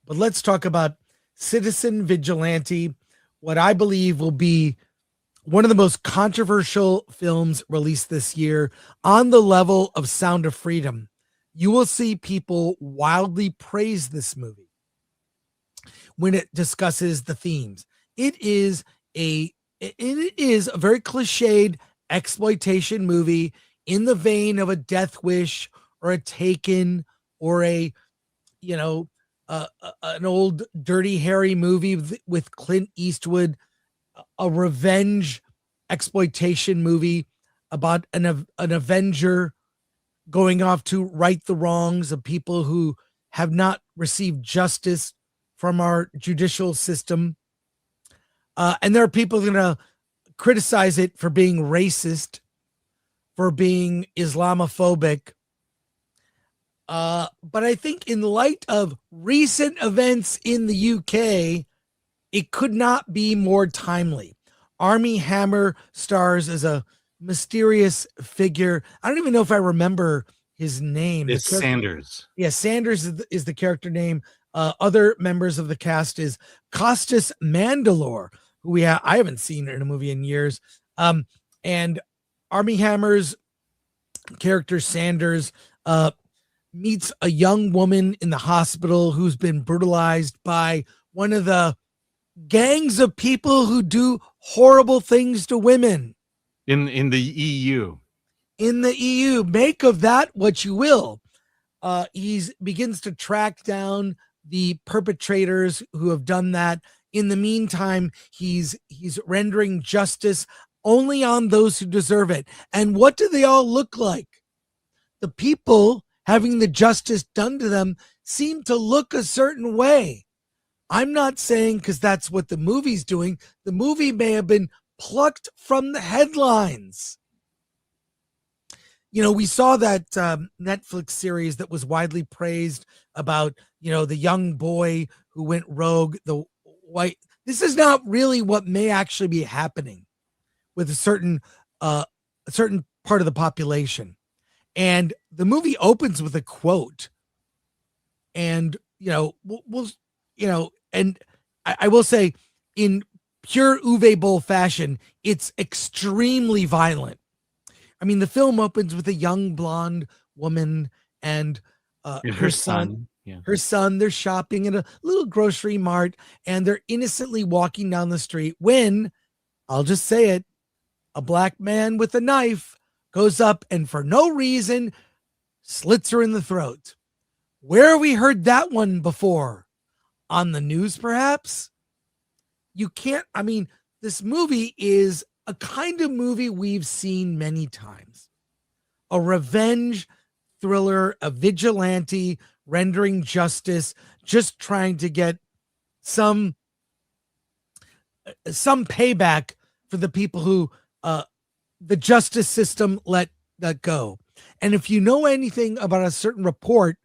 But let's talk about Citizen Vigilante, what I believe will be one of the most controversial films released this year on the level of Sound of Freedom. You will see people wildly praise this movie when it discusses the themes. It is a very cliched exploitation movie in the vein of a Death Wish or a Taken or a you know an old Dirty Harry movie with Clint Eastwood, a revenge exploitation movie about an Avenger going off to right the wrongs of people who have not received justice from our judicial system. And there are people going to criticize it for being racist, for being Islamophobic. But I think in light of recent events in the UK, it could not be more timely. Armie Hammer stars as a mysterious figure. I don't even know if I remember his name. It's Sanders. Yeah, Sanders is the character name. Other members of the cast is Costas Mandylor, who I haven't seen in a movie in years. And Armie Hammer's character Sanders meets a young woman in the hospital who's been brutalized by one of the gangs of people who do horrible things to women in the EU. In the EU, make of that what you will. He begins to track down the perpetrators who have done that. In the meantime, he's rendering justice only on those who deserve it. And what do they all look like? The people having the justice done to them seem to look a certain way. I'm not saying because that's what the movie's doing. The movie may have been plucked from the headlines. You know, we saw that Netflix series that was widely praised about, the young boy who went rogue, the white. This is not really what may actually be happening with a certain part of the population. And the movie opens with a quote. And, and I will say in pure Uwe Boll fashion, it's extremely violent. I mean, the film opens with a young blonde woman and her son. Yeah. Her son, they're shopping at a little grocery mart and they're innocently walking down the street when, I'll just say it, a black man with a knife goes up and for no reason slits her in the throat. Where have we heard that one before? On the news, perhaps? You can't, this movie is a kind of movie we've seen many times. A revenge thriller, a vigilante rendering justice, just trying to get some payback for the people who the justice system let go. And if you know anything about a certain report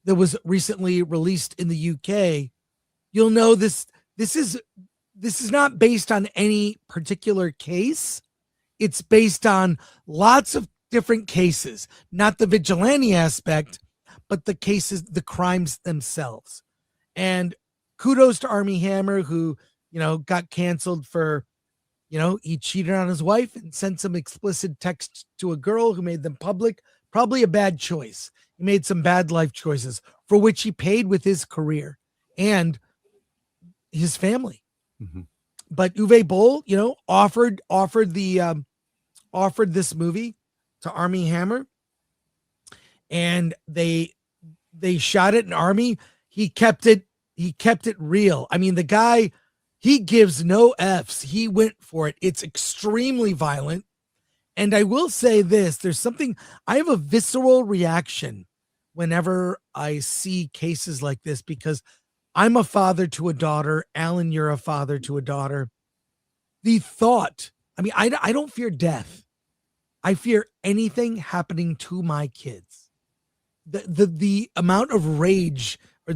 that was recently released in the UK, you'll know this is not based on any particular case. It's based on lots of different cases, not the vigilante aspect, but the cases, the crimes themselves. And kudos to Armie Hammer, who, got canceled for, he cheated on his wife and sent some explicit texts to a girl who made them public. Probably a bad choice. He made some bad life choices for which he paid with his career and his family. Mm-hmm. But Uwe Boll, offered this movie to Armie Hammer, and they shot it in Armie. He kept it real. I mean, the guy, he gives no F's. He went for it. It's extremely violent. And I will say this, I have a visceral reaction whenever I see cases like this, because I'm a father to a daughter. Alan, you're a father to a daughter. The thought, I don't fear death. I fear anything happening to my kids. The amount of rage, or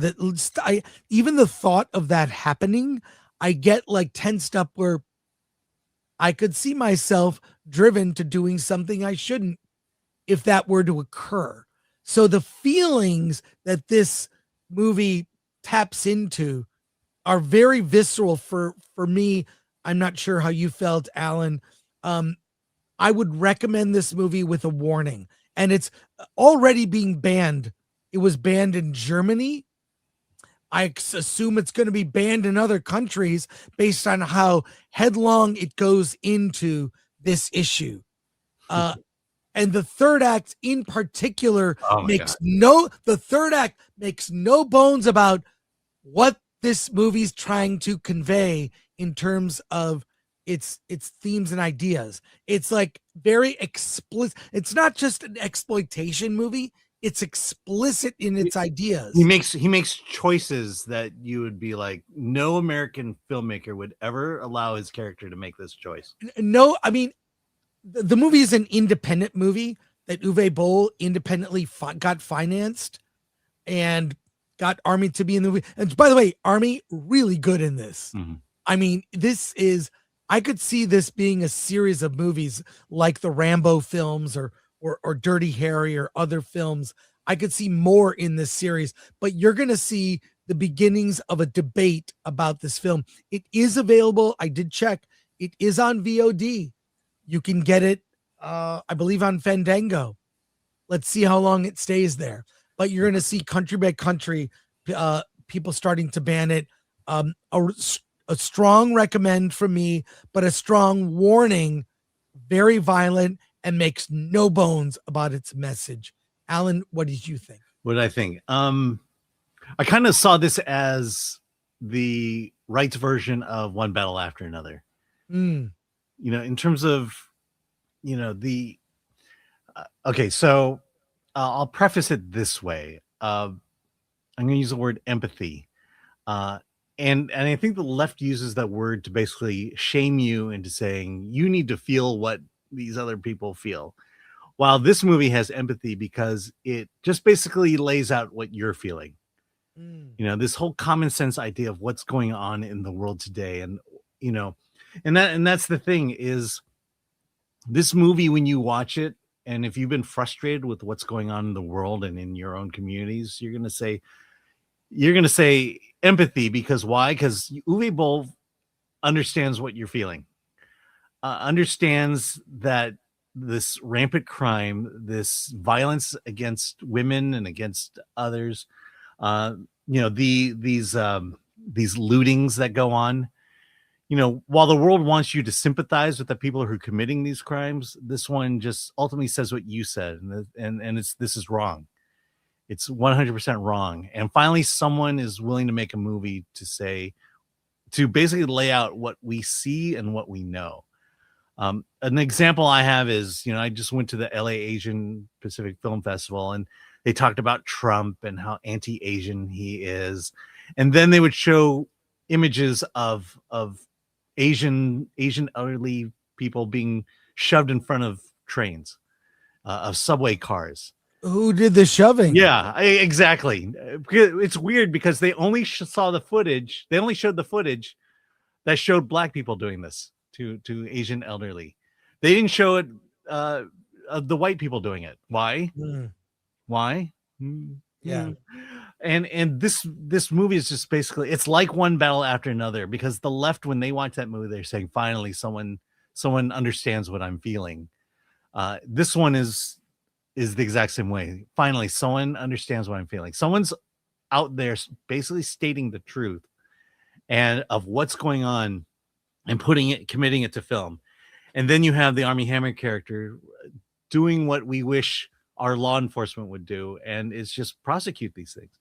even the thought of that happening, I get like tensed up where I could see myself driven to doing something I shouldn't if that were to occur. So the feelings that this movie taps into are very visceral for me. I'm not sure how you felt, Alan. I would recommend this movie with a warning, and it's already being banned. It was banned in Germany. I assume it's going to be banned in other countries based on how headlong it goes into this issue. And the third act in particular Oh my God. the third act makes no bones about what this movie's trying to convey in terms of its themes and ideas. It's like very explicit. It's not just an exploitation movie. It's explicit in its ideas. He makes choices that you would be like, no American filmmaker would ever allow his character to make this choice. No, I mean, the movie is an independent movie that Uwe Boll independently got financed and got Army to be in the movie. And by the way, Army really good in this. Mm-hmm. I mean, I could see this being a series of movies like the Rambo films or Dirty Harry or other films. I could see more in this series, but you're going to see the beginnings of a debate about this film. It is available. I did check. It is on VOD. You can get it, I believe, on Fandango. Let's see how long it stays there. But you're going to see country by country, people starting to ban it. A strong recommend from me, but a strong warning, very violent, and makes no bones about its message. Alan, what did you think? What did I think? I kind of saw this as the rights version of One Battle After Another. You know, in terms of, you know, okay, so I'll preface it this way. I'm going to use the word empathy. And I think the left uses that word to basically shame you into saying you need to feel what these other people feel. While this movie has empathy because it just basically lays out what you're feeling. You know, this whole common sense idea of what's going on in the world today. And, you know, and that's the thing is this movie, when you watch it, and if you've been frustrated with what's going on in the world and in your own communities, you're going to say empathy. Because why? Because Uwe Boll understands what you're feeling, understands that this rampant crime, this violence against women and against others, you know, these lootings that go on. You know, while the world wants you to sympathize with the people who are committing these crimes, this one just ultimately says what you said, and this is wrong. It's 100% wrong. And finally, someone is willing to make a movie to basically lay out what we see and what we know. An example I have is, you know, I just went to the LA Asian Pacific Film Festival, and they talked about Trump and how anti-Asian he is, and then they would show images of Asian elderly people being shoved in front of trains, of subway cars. Who did the shoving? Yeah, exactly. It's weird because they only saw the footage. They only showed the footage that showed black people doing this to Asian elderly. They didn't show it the white people doing it. Why? Why? Yeah. And this movie is just basically, it's like One Battle After Another, because the left, when they watch that movie, they're saying finally someone understands what I'm feeling. This one is the exact same way. Finally, someone understands what I'm feeling. Someone's out there basically stating the truth and of what's going on and committing it to film. And then you have the Armie Hammer character doing what we wish our law enforcement would do, and it's just prosecute these things.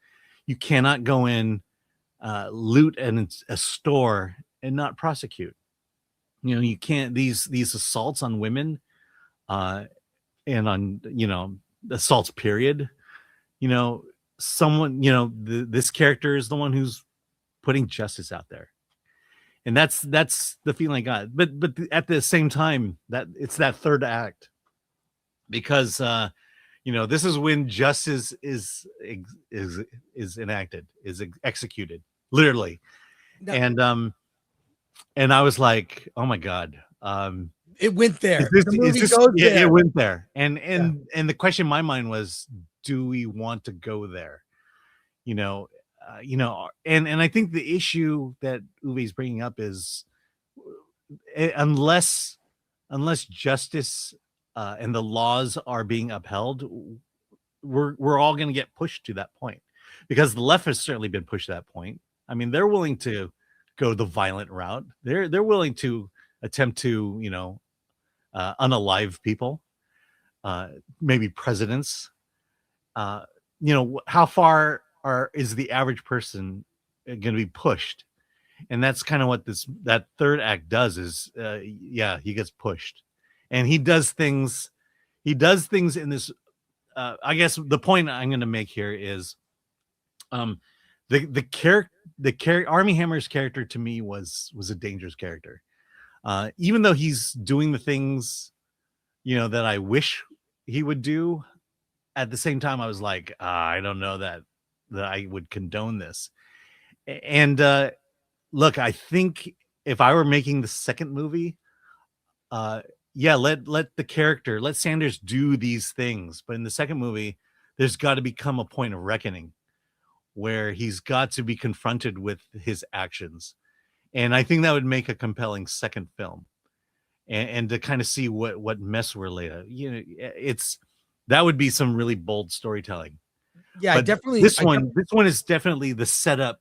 You cannot go in, loot a store and not prosecute. You know, you can't, these assaults on women, and on, you know, assaults period, you know, someone, you know, this character is the one who's putting justice out there. And that's the feeling I got. But at the same time, that it's that third act, because you know, this is when justice is enacted, is executed, literally. No. And I was like, oh my God. It went there. It went there. And the question in my mind was, do we want to go there? You know, and I think the issue that Uwe is bringing up is unless justice and the laws are being upheld, we're all going to get pushed to that point, because the left has certainly been pushed to that point. I mean, they're willing to go the violent route. They're willing to attempt to unalive people, maybe presidents. How far is the average person going to be pushed? And that's kind of what that third act does is, he gets pushed, and he does things in this. I guess the point I'm going to make here is, the Army Hammer's character to me was a dangerous character, even though he's doing the things, that I wish he would do. At the same time, I was like, I don't know that I would condone this. And look, I think if I were making the second movie, let Sanders do these things. But in the second movie, there's got to become a point of reckoning where he's got to be confronted with his actions. And I think that would make a compelling second film. And to kind of see what mess we're later. That would be some really bold storytelling. Yeah, but this one is definitely the setup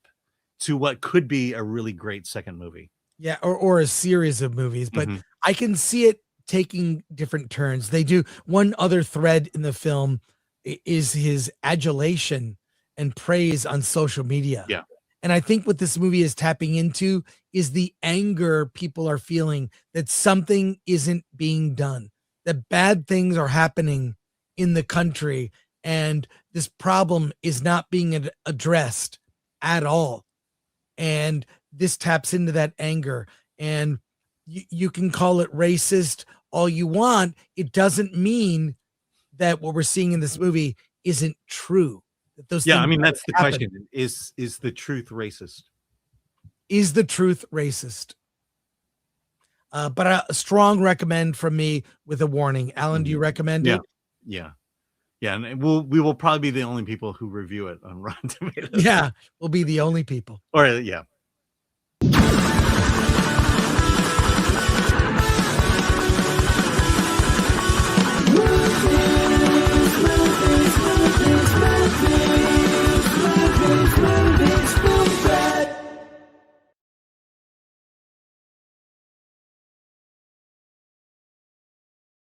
to what could be a really great second movie. Yeah, or a series of movies, but I can see it taking different turns. They do. One other thread in the film is his adulation and praise on social media. Yeah. And I think what this movie is tapping into is the anger people are feeling that something isn't being done, that bad things are happening in the country, and this problem is not being addressed at all. And this taps into that anger, and you can call it racist all you want. It doesn't mean that what we're seeing in this movie isn't true. That those I mean, that's the question. Is the truth racist? Is the truth racist? But a strong recommend from me with a warning. Alan, do you recommend it? Yeah. And we will probably be the only people who review it on Rotten Tomatoes. Yeah, we'll be the only people. Or yeah.